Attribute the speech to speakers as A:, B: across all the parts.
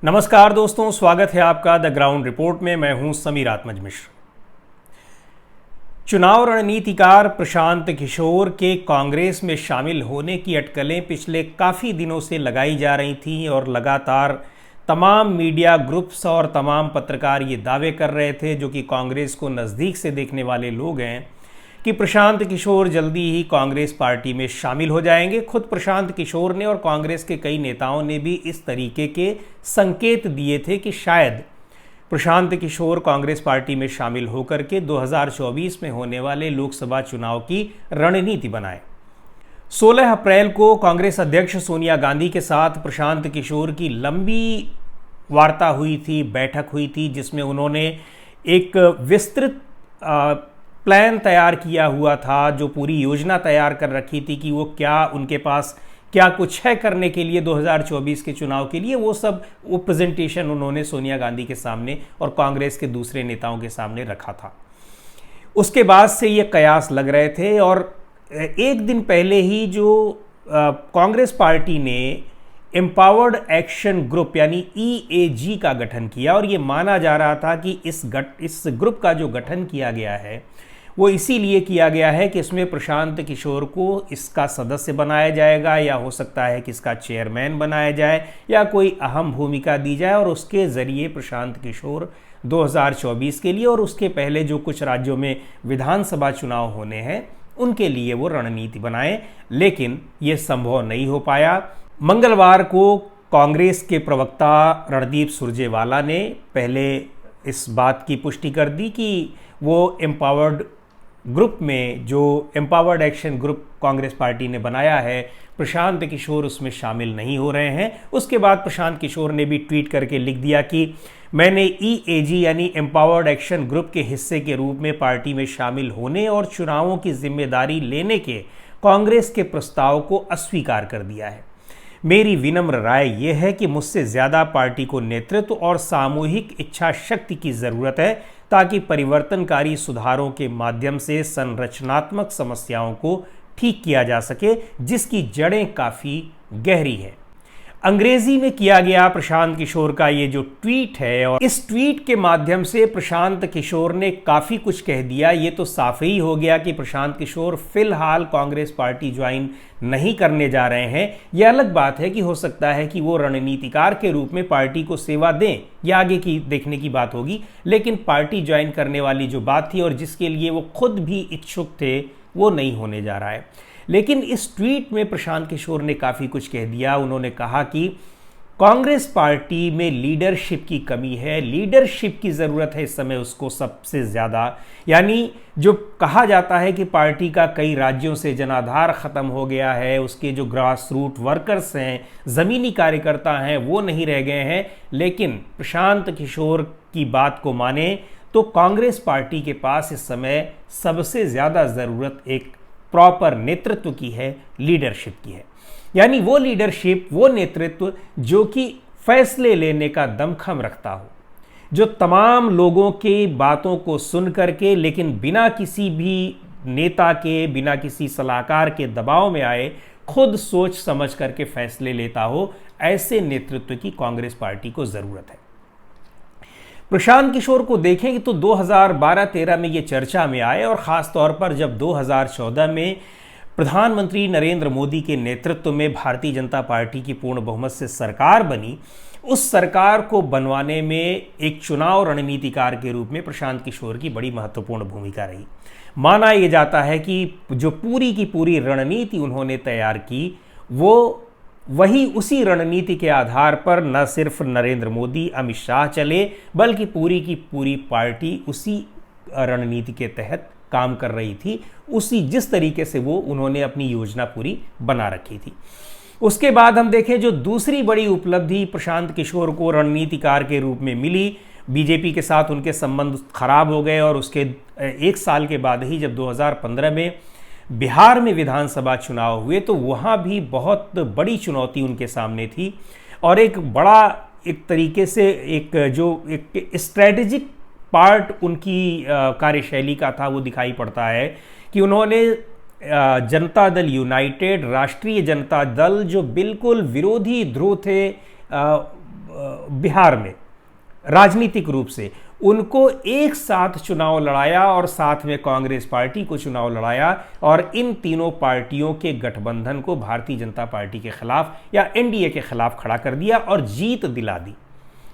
A: नमस्कार दोस्तों, स्वागत है आपका द ग्राउंड रिपोर्ट में। मैं हूं समीर आत्मज मिश्र। चुनाव रणनीतिकार प्रशांत किशोर के कांग्रेस में शामिल होने की अटकलें पिछले काफ़ी दिनों से लगाई जा रही थीं और लगातार तमाम मीडिया ग्रुप्स और तमाम पत्रकार ये दावे कर रहे थे, जो कि कांग्रेस को नज़दीक से देखने वाले लोग हैं, कि प्रशांत किशोर जल्दी ही कांग्रेस पार्टी में शामिल हो जाएंगे। खुद प्रशांत किशोर ने और कांग्रेस के कई नेताओं ने भी इस तरीके के संकेत दिए थे कि शायद प्रशांत किशोर कांग्रेस पार्टी में शामिल होकर के 2024 में होने वाले लोकसभा चुनाव की रणनीति बनाए। 16 अप्रैल को कांग्रेस अध्यक्ष सोनिया गांधी के साथ प्रशांत किशोर की लंबी वार्ता हुई थी, बैठक हुई थी, जिसमें उन्होंने एक विस्तृत प्लान तैयार किया हुआ था, जो पूरी योजना तैयार कर रखी थी कि वो क्या उनके पास क्या कुछ है करने के लिए 2024 के चुनाव के लिए। वो प्रेजेंटेशन उन्होंने सोनिया गांधी के सामने और कांग्रेस के दूसरे नेताओं के सामने रखा था। उसके बाद से ये कयास लग रहे थे और एक दिन पहले ही जो कांग्रेस पार्टी ने एम्पावर्ड एक्शन ग्रुप यानी EAG का गठन किया, और ये माना जा रहा था कि इस ग्रुप का जो गठन किया गया है वो इसीलिए किया गया है कि इसमें प्रशांत किशोर को इसका सदस्य बनाया जाएगा, या हो सकता है कि इसका चेयरमैन बनाया जाए या कोई अहम भूमिका दी जाए, और उसके ज़रिए प्रशांत किशोर 2024 के लिए और उसके पहले जो कुछ राज्यों में विधानसभा चुनाव होने हैं उनके लिए वो रणनीति बनाए। लेकिन ये संभव नहीं हो पाया। मंगलवार को कांग्रेस के प्रवक्ता रणदीप सुरजेवाला ने पहले इस बात की पुष्टि कर दी कि वो एम्पावर्ड ग्रुप में, जो empowered action group Congress party ने बनाया है, प्रशांत किशोर उसमें शामिल नहीं हो रहे हैं। उसके बाद प्रशांत किशोर ने भी ट्वीट करके लिख दिया कि मैंने EAG यानी एम्पावर्ड एक्शन ग्रुप के हिस्से के रूप में पार्टी में शामिल होने और चुनावों की जिम्मेदारी लेने के कांग्रेस के प्रस्ताव को अस्वीकार कर दिया है। मेरी विनम्र राय यह है कि मुझसे ज़्यादा पार्टी को नेतृत्व और सामूहिक इच्छा शक्ति की ज़रूरत है, ताकि परिवर्तनकारी सुधारों के माध्यम से संरचनात्मक समस्याओं को ठीक किया जा सके, जिसकी जड़ें काफ़ी गहरी हैं। अंग्रेजी में किया गया प्रशांत किशोर का ये जो ट्वीट है, और इस ट्वीट के माध्यम से प्रशांत किशोर ने काफ़ी कुछ कह दिया। ये तो साफ ही हो गया कि प्रशांत किशोर फिलहाल कांग्रेस पार्टी ज्वाइन नहीं करने जा रहे हैं। यह अलग बात है कि हो सकता है कि वो रणनीतिकार के रूप में पार्टी को सेवा दें, यह आगे की देखने की बात होगी। लेकिन पार्टी ज्वाइन करने वाली जो बात थी और जिसके लिए वो खुद भी इच्छुक थे, वो नहीं होने जा रहा है। लेकिन इस ट्वीट में प्रशांत किशोर ने काफ़ी कुछ कह दिया। उन्होंने कहा कि कांग्रेस पार्टी में लीडरशिप की कमी है, लीडरशिप की ज़रूरत है इस समय उसको सबसे ज़्यादा। यानी जो कहा जाता है कि पार्टी का कई राज्यों से जनाधार ख़त्म हो गया है, उसके जो ग्रास रूट वर्कर्स हैं, ज़मीनी कार्यकर्ता हैं, वो नहीं रह गए हैं। लेकिन प्रशांत किशोर की बात को माने तो कांग्रेस पार्टी के पास इस समय सबसे ज़्यादा ज़रूरत एक प्रॉपर नेतृत्व की है, लीडरशिप की है। यानी वो लीडरशिप, वो नेतृत्व जो कि फैसले लेने का दमखम रखता हो, जो तमाम लोगों की बातों को सुन करके, लेकिन बिना किसी भी नेता के, बिना किसी सलाहकार के दबाव में आए, खुद सोच समझ करके फैसले लेता हो। ऐसे नेतृत्व की कांग्रेस पार्टी को ज़रूरत है। प्रशांत किशोर को देखेंगे तो 2012-13 में ये चर्चा में आए, और ख़ास तौर पर जब 2014 में प्रधानमंत्री नरेंद्र मोदी के नेतृत्व में भारतीय जनता पार्टी की पूर्ण बहुमत से सरकार बनी, उस सरकार को बनवाने में एक चुनाव रणनीतिकार के रूप में प्रशांत किशोर की बड़ी महत्वपूर्ण भूमिका रही। माना यह जाता है कि जो पूरी की पूरी रणनीति उन्होंने तैयार की, वो वही उसी रणनीति के आधार पर न सिर्फ नरेंद्र मोदी, अमित शाह चले, बल्कि पूरी की पूरी पार्टी उसी रणनीति के तहत काम कर रही थी। उसी जिस तरीके से वो उन्होंने अपनी योजना पूरी बना रखी थी। उसके बाद हम देखें, जो दूसरी बड़ी उपलब्धि प्रशांत किशोर को रणनीतिकार के रूप में मिली, बीजेपी के साथ उनके संबंध खराब हो गए, और उसके एक साल के बाद ही जब 2015 में बिहार में विधानसभा चुनाव हुए, तो वहाँ भी बहुत बड़ी चुनौती उनके सामने थी, और एक बड़ा एक तरीके से एक स्ट्रेटेजिक पार्ट उनकी कार्यशैली का था, वो दिखाई पड़ता है कि उन्होंने जनता दल यूनाइटेड, राष्ट्रीय जनता दल, जो बिल्कुल विरोधी ध्रुव थे बिहार में राजनीतिक रूप से उनको एक साथ चुनाव लड़ाया और साथ में कांग्रेस पार्टी को चुनाव लड़ाया और इन तीनों पार्टियों के गठबंधन को भारतीय जनता पार्टी के खिलाफ या एनडीए के खिलाफ खड़ा कर दिया और जीत दिला दी।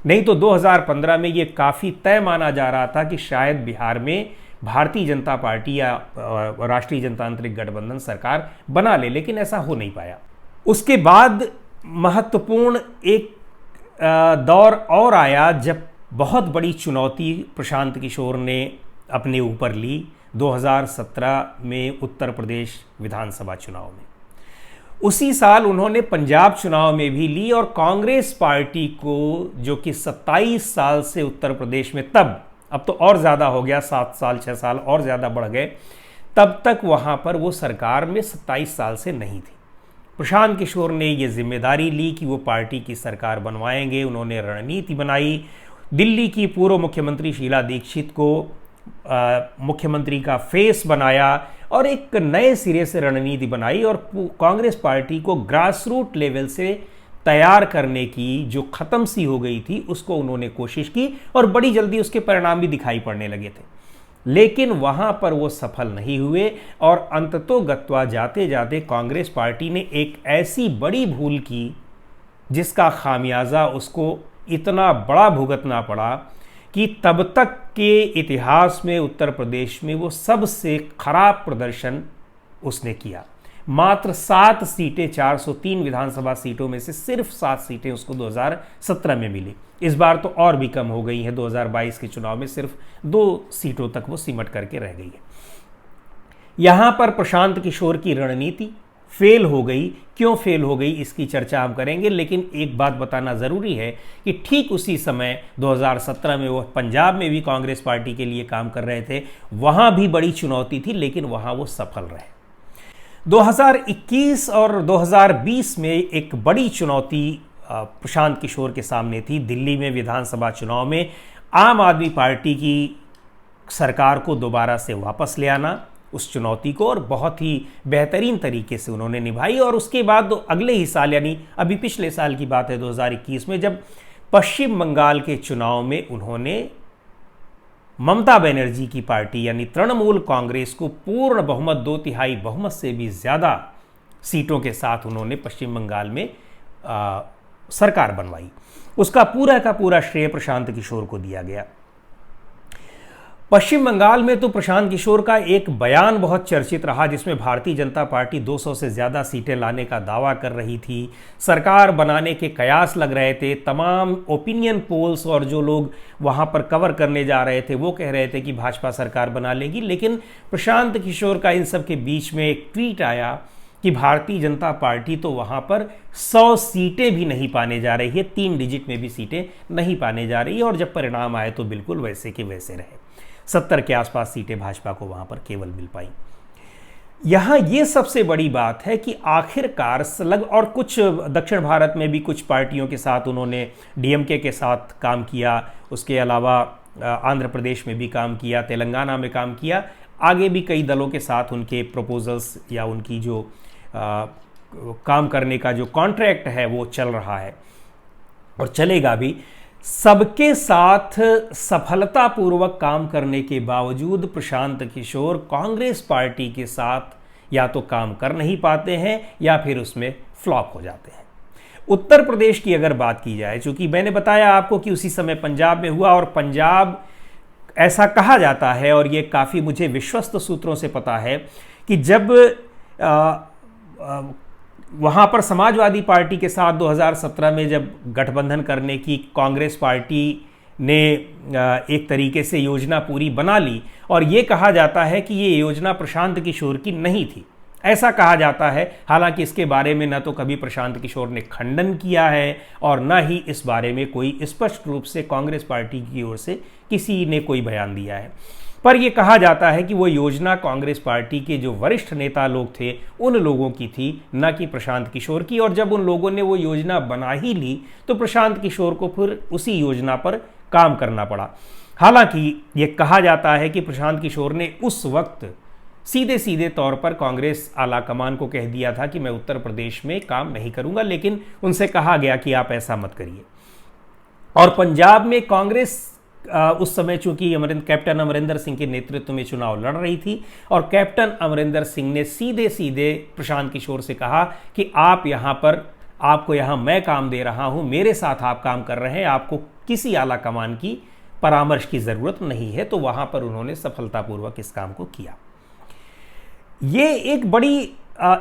A: नहीं तो 2015 में ये काफ़ी तय माना जा रहा था कि शायद बिहार में भारतीय जनता पार्टी या राष्ट्रीय जनतांत्रिक गठबंधन सरकार बना ले, लेकिन ऐसा हो नहीं पाया। उसके बाद महत्वपूर्ण एक दौर और आया जब बहुत बड़ी चुनौती प्रशांत किशोर ने अपने ऊपर ली 2017 में उत्तर प्रदेश विधानसभा चुनाव में। उसी साल उन्होंने पंजाब चुनाव में भी ली और कांग्रेस पार्टी को, जो कि 27 साल से उत्तर प्रदेश में, तब अब तो और ज़्यादा हो गया, 7 साल 6 साल और ज़्यादा बढ़ गए, तब तक वहाँ पर वो सरकार में 27 साल से नहीं थी। प्रशांत किशोर ने ये जिम्मेदारी ली कि वो पार्टी की सरकार बनवाएंगे। उन्होंने रणनीति बनाई, दिल्ली की पूर्व मुख्यमंत्री शीला दीक्षित को मुख्यमंत्री का फेस बनाया और एक नए सिरे से रणनीति बनाई और कांग्रेस पार्टी को ग्रास रूट लेवल से तैयार करने की, जो ख़त्म सी हो गई थी, उसको उन्होंने कोशिश की और बड़ी जल्दी उसके परिणाम भी दिखाई पड़ने लगे थे। लेकिन वहाँ पर वो सफल नहीं हुए और अंततोगत्वा जाते जाते कांग्रेस पार्टी ने एक ऐसी बड़ी भूल की जिसका खामियाजा उसको इतना बड़ा भुगतना पड़ा कि तब तक के इतिहास में उत्तर प्रदेश में वो सबसे खराब प्रदर्शन उसने किया। मात्र 7 सीटें, 403 विधानसभा सीटों में से सिर्फ 7 सीटें उसको 2017 में मिली। इस बार तो और भी कम हो गई है, 2022 के चुनाव में सिर्फ 2 सीटों तक वो सिमट करके रह गई है। यहाँ पर प्रशांत किशोर की रणनीति फेल हो गई। क्यों फेल हो गई इसकी चर्चा हम करेंगे, लेकिन एक बात बताना ज़रूरी है कि ठीक उसी समय 2017 में वो पंजाब में भी कांग्रेस पार्टी के लिए काम कर रहे थे। वहाँ भी बड़ी चुनौती थी, लेकिन वहाँ वो सफल रहे। 2021 और 2020 में एक बड़ी चुनौती प्रशांत किशोर के सामने थी। दिल्ली में विधानसभा चुनाव में आम आदमी पार्टी की सरकार को दोबारा से वापस ले आना, उस चुनौती को और बहुत ही बेहतरीन तरीके से उन्होंने निभाई। और उसके बाद अगले ही साल, यानी अभी पिछले साल की बात है 2021 में, जब पश्चिम बंगाल के चुनाव में उन्होंने ममता बनर्जी की पार्टी यानी तृणमूल कांग्रेस को पूर्ण बहुमत, 2/3 बहुमत से भी ज़्यादा सीटों के साथ उन्होंने पश्चिम बंगाल में सरकार बनवाई। उसका पूरा का पूरा श्रेय प्रशांत किशोर को दिया गया। पश्चिम बंगाल में तो प्रशांत किशोर का एक बयान बहुत चर्चित रहा जिसमें भारतीय जनता पार्टी 200 से ज़्यादा सीटें लाने का दावा कर रही थी, सरकार बनाने के कयास लग रहे थे। तमाम ओपिनियन पोल्स और जो लोग वहाँ पर कवर करने जा रहे थे वो कह रहे थे कि भाजपा सरकार बना लेगी। लेकिन प्रशांत किशोर का इन सब के बीच में एक ट्वीट आया कि भारतीय जनता पार्टी तो वहाँ पर 100 सीटें भी नहीं पाने जा रही है, 3 डिजिट में भी सीटें नहीं पाने जा रही है। और जब परिणाम आए तो बिल्कुल वैसे के वैसे रहे, 70 के आसपास सीटें भाजपा को वहाँ पर केवल मिल पाई। यहाँ ये सबसे बड़ी बात है कि आखिरकार और कुछ दक्षिण भारत में भी कुछ पार्टियों के साथ उन्होंने डीएमके के साथ काम किया, उसके अलावा आंध्र प्रदेश में भी काम किया, तेलंगाना में काम किया, आगे भी कई दलों के साथ उनके प्रपोजल्स या उनकी जो काम करने का जो कॉन्ट्रैक्ट है वो चल रहा है और चलेगा भी। सबके साथ सफलतापूर्वक काम करने के बावजूद प्रशांत किशोर कांग्रेस पार्टी के साथ या तो काम कर नहीं पाते हैं या फिर उसमें फ्लॉप हो जाते हैं। उत्तर प्रदेश की अगर बात की जाए, चूंकि मैंने बताया आपको कि उसी समय पंजाब में हुआ और पंजाब, ऐसा कहा जाता है और ये काफ़ी मुझे विश्वस्त सूत्रों से पता है कि जब वहाँ पर समाजवादी पार्टी के साथ 2017 में जब गठबंधन करने की कांग्रेस पार्टी ने एक तरीके से योजना पूरी बना ली और ये कहा जाता है कि ये योजना प्रशांत किशोर की नहीं थी, ऐसा कहा जाता है। हालांकि इसके बारे में न तो कभी प्रशांत किशोर ने खंडन किया है और न ही इस बारे में कोई स्पष्ट रूप से कांग्रेस पार्टी की ओर से किसी ने कोई बयान दिया है। पर यह कहा जाता है कि वो योजना कांग्रेस पार्टी के जो वरिष्ठ नेता लोग थे उन लोगों की थी, न कि प्रशांत किशोर की। और जब उन लोगों ने वो योजना बना ही ली तो प्रशांत किशोर को फिर उसी योजना पर काम करना पड़ा। हालांकि ये कहा जाता है कि प्रशांत किशोर ने उस वक्त सीधे सीधे तौर पर कांग्रेस आलाकमान को कह दिया था कि मैं उत्तर प्रदेश में काम नहीं करूंगा, लेकिन उनसे कहा गया कि आप ऐसा मत करिए। और पंजाब में कांग्रेस उस समय चूंकि कैप्टन अमरिंदर सिंह के नेतृत्व में चुनाव लड़ रही थी और कैप्टन अमरिंदर सिंह ने सीधे सीधे प्रशांत किशोर से कहा कि आप यहाँ पर, आपको यहाँ मैं काम दे रहा हूँ, मेरे साथ आप काम कर रहे हैं, आपको किसी आला कमान की परामर्श की ज़रूरत नहीं है। तो वहाँ पर उन्होंने सफलतापूर्वक इस काम को किया। ये एक बड़ी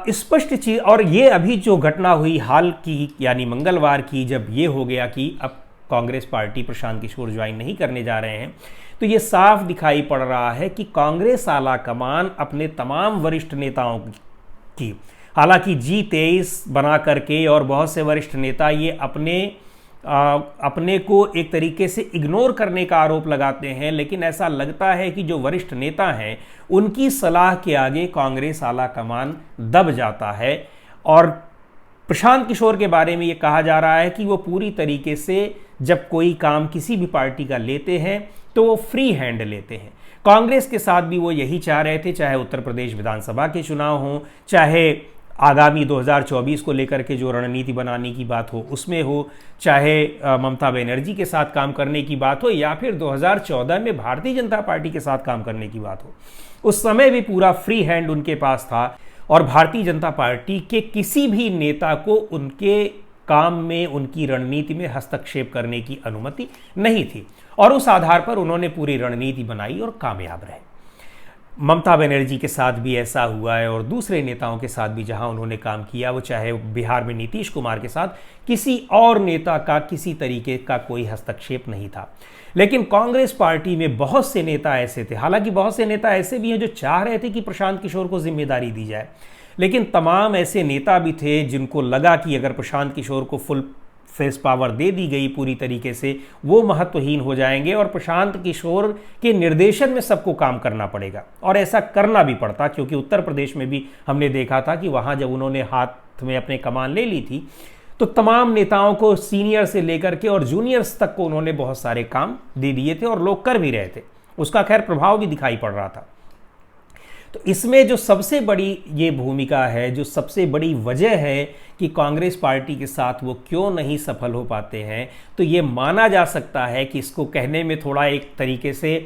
A: स्पष्ट चीज़, और ये अभी जो घटना हुई हाल की यानी मंगलवार की, जब ये हो गया कि अब कांग्रेस पार्टी प्रशांत किशोर ज्वाइन नहीं करने जा रहे हैं, तो ये साफ दिखाई पड़ रहा है कि कांग्रेस आला कमान अपने तमाम वरिष्ठ नेताओं की, हालांकि G23 बना करके और बहुत से वरिष्ठ नेता ये अपने को एक तरीके से इग्नोर करने का आरोप लगाते हैं, लेकिन ऐसा लगता है कि जो वरिष्ठ नेता हैं उनकी सलाह के आगे कांग्रेस आला कमान दब जाता है। और प्रशांत किशोर के बारे में ये कहा जा रहा है कि वो पूरी तरीके से जब कोई काम किसी भी पार्टी का लेते हैं तो वो फ्री हैंड लेते हैं। कांग्रेस के साथ भी वो यही चाह रहे थे, चाहे उत्तर प्रदेश विधानसभा के चुनाव हों, चाहे आगामी 2024 को लेकर के जो रणनीति बनाने की बात हो उसमें हो, चाहे ममता बनर्जी के साथ काम करने की बात हो, या फिर 2014 में भारतीय जनता पार्टी के साथ काम करने की बात हो। उस समय भी पूरा फ्री हैंड उनके पास था और भारतीय जनता पार्टी के किसी भी नेता को उनके काम में, उनकी रणनीति में हस्तक्षेप करने की अनुमति नहीं थी। और उस आधार पर उन्होंने पूरी रणनीति बनाई और कामयाब रहे। ममता बनर्जी के साथ भी ऐसा हुआ है और दूसरे नेताओं के साथ भी जहां उन्होंने काम किया, वो चाहे बिहार में नीतीश कुमार के साथ, किसी और नेता का किसी तरीके का कोई हस्तक्षेप नहीं था। लेकिन कांग्रेस पार्टी में बहुत से नेता ऐसे थे, हालांकि बहुत से नेता ऐसे भी हैं जो चाह रहे थे कि प्रशांत किशोर को जिम्मेदारी दी जाए, लेकिन तमाम ऐसे नेता भी थे जिनको लगा कि अगर प्रशांत किशोर को फुल फेस पावर दे दी गई पूरी तरीके से, वो महत्वहीन हो जाएंगे और प्रशांत किशोर के निर्देशन में सबको काम करना पड़ेगा। और ऐसा करना भी पड़ता, क्योंकि उत्तर प्रदेश में भी हमने देखा था कि वहाँ जब उन्होंने हाथ में अपने कमान ले ली थी तो तमाम नेताओं को, सीनियर से लेकर के और जूनियर्स तक को उन्होंने बहुत सारे काम दे दिए थे और लोग कर भी रहे थे। उसका खैर प्रभाव भी दिखाई पड़ रहा था। तो इसमें जो सबसे बड़ी ये भूमिका है, जो सबसे बड़ी वजह है कि कांग्रेस पार्टी के साथ वो क्यों नहीं सफल हो पाते हैं, तो ये माना जा सकता है कि इसको कहने में थोड़ा एक तरीके से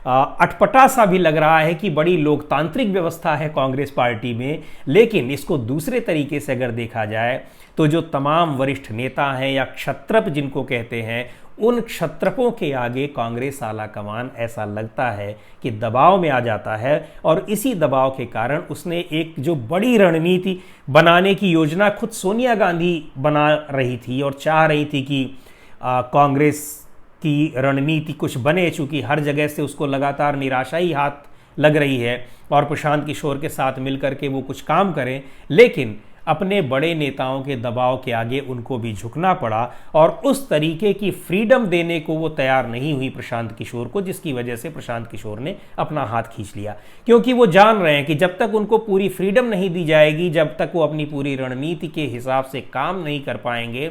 A: अटपटा सा भी लग रहा है कि बड़ी लोकतांत्रिक व्यवस्था है कांग्रेस पार्टी में, लेकिन इसको दूसरे तरीके से अगर देखा जाए तो जो तमाम वरिष्ठ नेता हैं या क्षत्रप जिनको कहते हैं, उन क्षत्रपों के आगे कांग्रेस आला कमान ऐसा लगता है कि दबाव में आ जाता है। और इसी दबाव के कारण उसने एक जो बड़ी रणनीति बनाने की योजना खुद सोनिया गांधी बना रही थी और चाह रही थी कि कांग्रेस की रणनीति कुछ बने, चूंकि हर जगह से उसको लगातार निराशा ही हाथ लग रही है और प्रशांत किशोर के साथ मिलकर के वो कुछ काम करें, लेकिन अपने बड़े नेताओं के दबाव के आगे उनको भी झुकना पड़ा और उस तरीके की फ्रीडम देने को वो तैयार नहीं हुई प्रशांत किशोर को, जिसकी वजह से प्रशांत किशोर ने अपना हाथ खींच लिया। क्योंकि वो जान रहे हैं कि जब तक उनको पूरी फ्रीडम नहीं दी जाएगी, जब तक वो अपनी पूरी रणनीति के हिसाब से काम नहीं कर पाएंगे,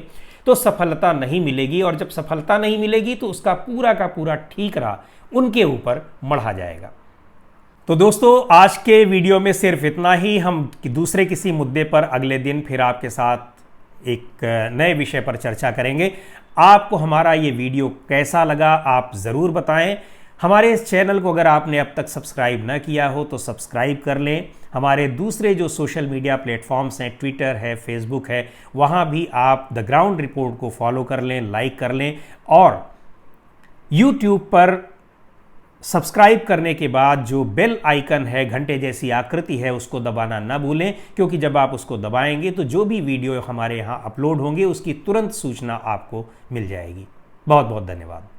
A: तो सफलता नहीं मिलेगी। और जब सफलता नहीं मिलेगी तो उसका पूरा का पूरा ठीकरा उनके ऊपर मढ़ा जाएगा। तो दोस्तों, आज के वीडियो में सिर्फ इतना ही। हम दूसरे किसी मुद्दे पर अगले दिन फिर आपके साथ एक नए विषय पर चर्चा करेंगे। आपको हमारा ये वीडियो कैसा लगा आप ज़रूर बताएं। हमारे इस चैनल को अगर आपने अब तक सब्सक्राइब न किया हो तो सब्सक्राइब कर लें। हमारे दूसरे जो सोशल मीडिया प्लेटफॉर्म्स हैं, ट्विटर है, फेसबुक है, वहाँ भी आप द ग्राउंड रिपोर्ट को फॉलो कर लें, लाइक कर लें। और यूट्यूब पर सब्सक्राइब करने के बाद जो बेल आइकन है, घंटे जैसी आकृति है, उसको दबाना ना भूलें, क्योंकि जब आप उसको दबाएंगे तो जो भी वीडियो हमारे यहाँ अपलोड होंगे उसकी तुरंत सूचना आपको मिल जाएगी। बहुत बहुत धन्यवाद।